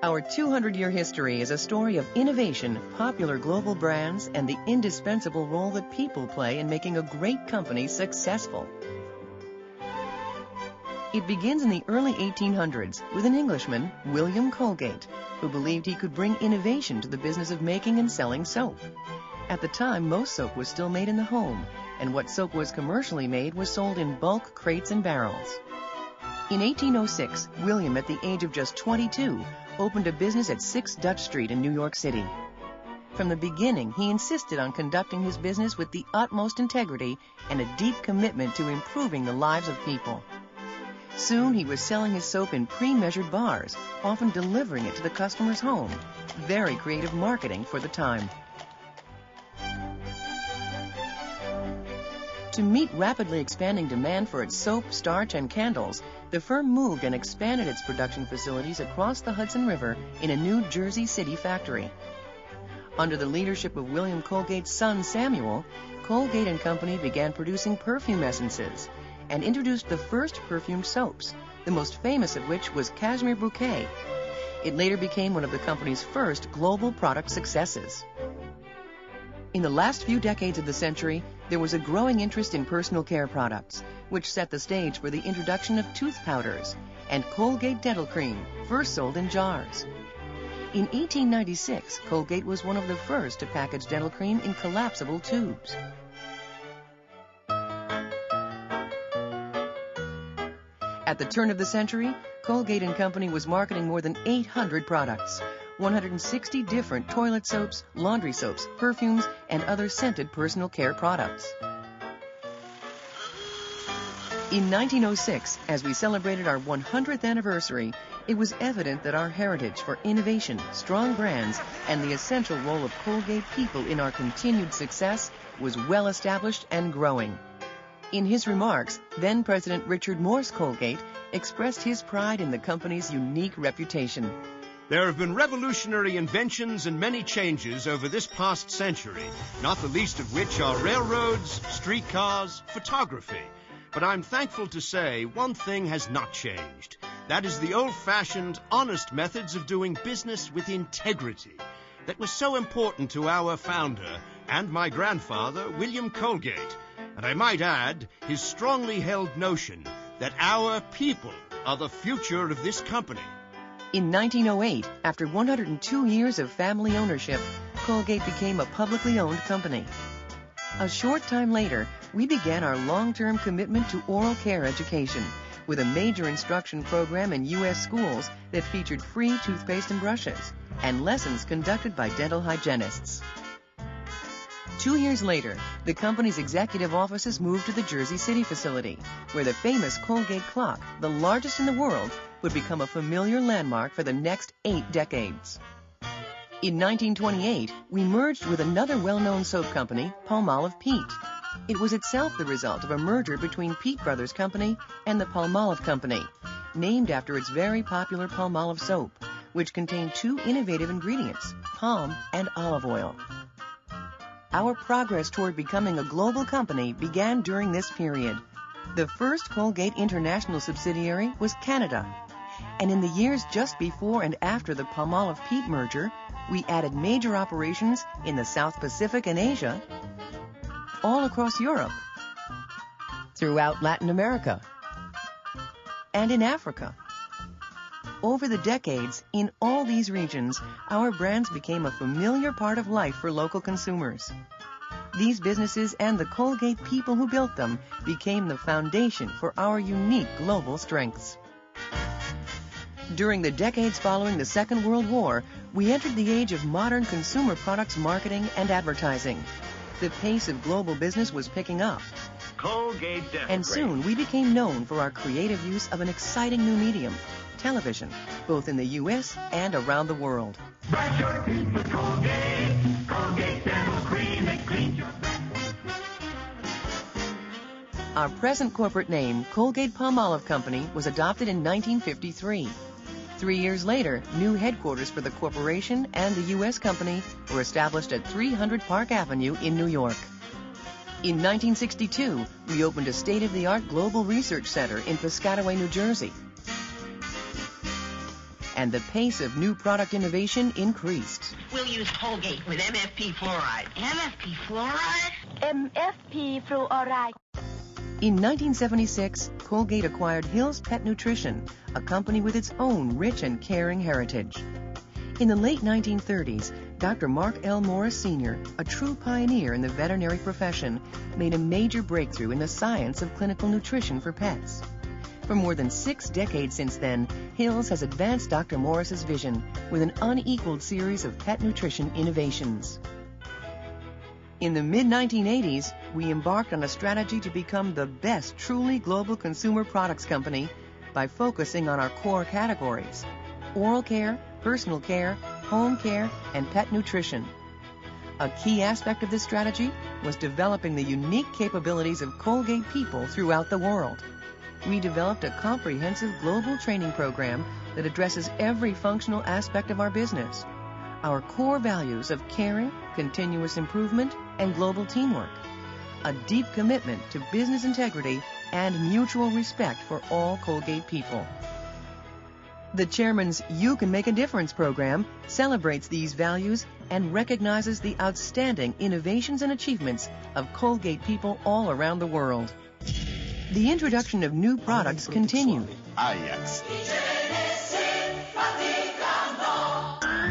Our 200-year history is a story of innovation, popular global brands, and the indispensable role that people play in making a great company successful. It begins in the early 1800s with an Englishman, William Colgate, who believed he could bring innovation to the business of making and selling soap. At the time, most soap was still made in the home, and what soap was commercially made was sold in bulk crates and barrels. In 1806, William, at the age of just 22, opened a business at 6 Dutch Street in New York City. From the beginning, he insisted on conducting his business with the utmost integrity and a deep commitment to improving the lives of people. Soon, he was selling his soap in pre-measured bars, often delivering it to the customer's home. Very creative marketing for the time. To meet rapidly expanding demand for its soap, starch, and candles, the firm moved and expanded its production facilities across the Hudson River in a new Jersey City factory. Under the leadership of William Colgate's son, Samuel, Colgate and Company began producing perfume essences and introduced the first perfumed soaps, the most famous of which was Cashmere Bouquet. It later became one of the company's first global product successes. In the last few decades of the century, there was a growing interest in personal care products, which set the stage for the introduction of tooth powders and Colgate dental cream, first sold in jars. In 1896, Colgate was one of the first to package dental cream in collapsible tubes. At the turn of the century, Colgate and Company was marketing more than 800 products, 160 different toilet soaps, laundry soaps, perfumes, and other scented personal care products. In 1906, as we celebrated our 100th anniversary, it was evident that our heritage for innovation, strong brands, and the essential role of Colgate people in our continued success was well established and growing. In his remarks, then President Richard Morse Colgate expressed his pride in the company's unique reputation. There have been revolutionary inventions and many changes over this past century, not the least of which are railroads, streetcars, photography. But I'm thankful to say one thing has not changed. That is the old-fashioned, honest methods of doing business with integrity that was so important to our founder and my grandfather, William Colgate. And I might add, his strongly held notion that our people are the future of this company. In 1908, after 102 years of family ownership, Colgate became a publicly owned company. A short time later, we began our long-term commitment to oral care education with a major instruction program in U.S. schools that featured free toothpaste and brushes and lessons conducted by dental hygienists. 2 years later, the company's executive offices moved to the Jersey City facility, where the famous Colgate clock, the largest in the world, would become a familiar landmark for the next 8 decades. In 1928, we merged with another well-known soap company, Palmolive Peet. It was itself the result of a merger between Peet Brothers Company and the Palmolive Company, named after its very popular Palmolive soap, which contained 2 innovative ingredients, palm and olive oil. Our progress toward becoming a global company began during this period. The first Colgate international subsidiary was Canada, and in the years just before and after the Palmolive-Peet merger, we added major operations in the South Pacific and Asia, all across Europe, throughout Latin America, and in Africa. Over the decades, in all these regions, our brands became a familiar part of life for local consumers. These businesses and the Colgate people who built them became the foundation for our unique global strengths. During the decades following the Second World War, we entered the age of modern consumer products marketing and advertising. The pace of global business was picking up. Colgate And soon we became known for our creative use of an exciting new medium, television, both in the U.S. and around the world. Brush your teeth with Colgate. Colgate dental cream, it cleans your breath. Our present corporate name, Colgate-Palmolive Company, was adopted in 1953. 3 years later, new headquarters for the corporation and the U.S. company were established at 300 Park Avenue in New York. In 1962, we opened a state-of-the-art global research center in Piscataway, New Jersey. and the pace of new product innovation increased. We'll use Colgate with MFP fluoride. MFP fluoride? MFP fluoride. In 1976, Colgate acquired Hill's Pet Nutrition, a company with its own rich and caring heritage. In the late 1930s, Dr. Mark L. Morris Sr., a true pioneer in the veterinary profession, made a major breakthrough in the science of clinical nutrition for pets. For more than 6 decades since then, Hill's has advanced Dr. Morris's vision with an unequaled series of pet nutrition innovations. In the mid-1980s, we embarked on a strategy to become the best truly global consumer products company by focusing on our core categories: oral care, personal care, home care, and pet nutrition. A key aspect of this strategy was developing the unique capabilities of Colgate people throughout the world. We developed a comprehensive global training program that addresses every functional aspect of our business. Our core values of caring, continuous improvement, and global teamwork. A deep commitment to business integrity and mutual respect for all Colgate people. The Chairman's You Can Make a Difference program celebrates these values and recognizes the outstanding innovations and achievements of Colgate people all around the world. The introduction of new products continued. Ajax.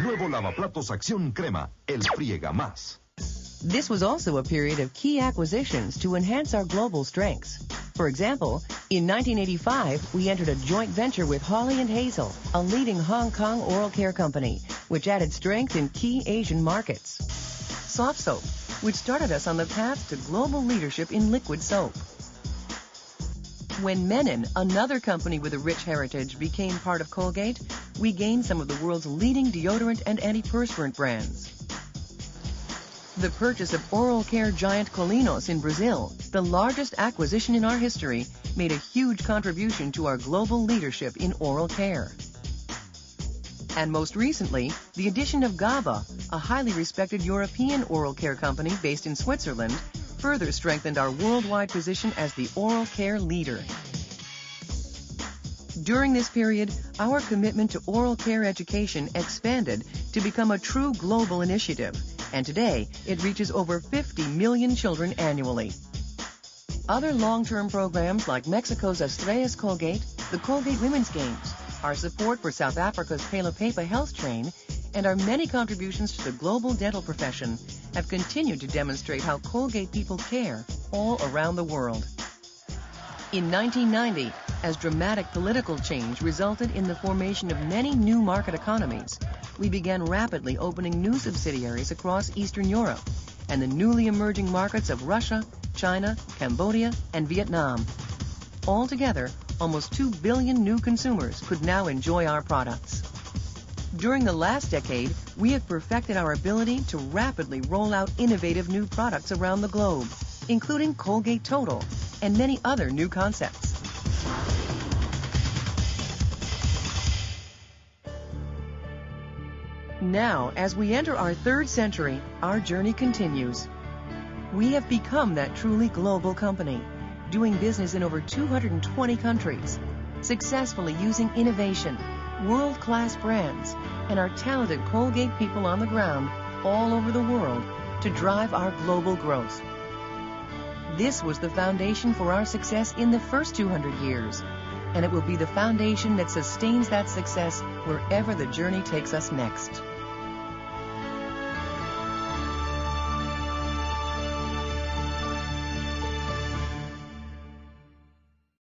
Nuevo lavaplatos Acción Crema, el friega más. This was also a period of key acquisitions to enhance our global strengths. For example, in 1985, we entered a joint venture with Hawley & Hazel, a leading Hong Kong oral care company, which added strength in key Asian markets. Soft Soap, which started us on the path to global leadership in liquid soap. When Menon, another company with a rich heritage, became part of Colgate, we gained some of the world's leading deodorant and antiperspirant brands. The purchase of oral care giant Colinos in Brazil, the largest acquisition in our history, made a huge contribution to our global leadership in oral care. And most recently, the addition of GABA, a highly respected European oral care company based in Switzerland, further strengthened our worldwide position as the oral care leader. During this period, our commitment to oral care education expanded to become a true global initiative, and today it reaches over 50 million children annually. Other long-term programs like Mexico's Estrellas Colgate, the Colgate Women's Games, our support for South Africa's Pela Pepa Health Train, and our many contributions to the global dental profession have continued to demonstrate how Colgate people care all around the world. In 1990, as dramatic political change resulted in the formation of many new market economies, we began rapidly opening new subsidiaries across Eastern Europe and the newly emerging markets of Russia, China, Cambodia, and Vietnam. Altogether, almost 2 billion new consumers could now enjoy our products. During the last decade, we have perfected our ability to rapidly roll out innovative new products around the globe, including Colgate Total and many other new concepts. Now, as we enter our 3rd century, our journey continues. We have become that truly global company, doing business in over 220 countries, successfully using innovation, world-class brands, and our talented Colgate people on the ground all over the world to drive our global growth. This was the foundation for our success in the first 200 years, and it will be the foundation that sustains that success wherever the journey takes us next.